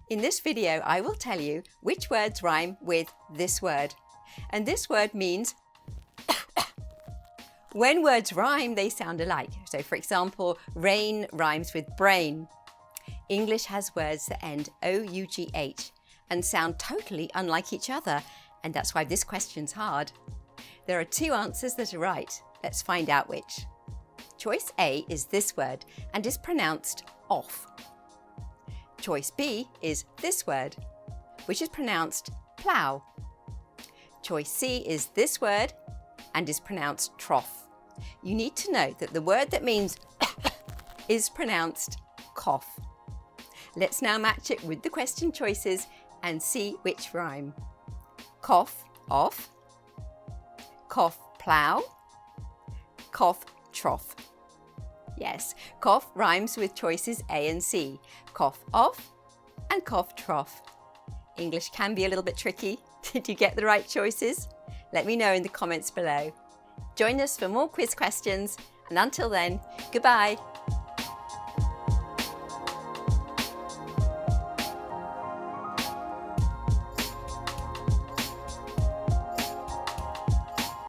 In this video, I will tell you which words rhyme with this word. And this word means when words rhyme, they sound alike. So for example, rain rhymes with brain. English has words that end O-U-G-H and sound totally unlike each other. And that's why this question's hard. There are two answers that are right. Let's find out which. Choice A is this word and is pronounced off. Choice B is this word, which is pronounced plough. Choice C is this word and is pronounced trough. You need to know that the word that means is pronounced cough. Let's now match it with the question choices and see which rhyme. Cough, off. Cough, plough. Cough, trough. Yes, cough rhymes with choices A and C. Cough off and cough trough. English can be a little bit tricky. Did you get the right choices? Let me know in the comments below. Join us for more quiz questions, and until then, goodbye.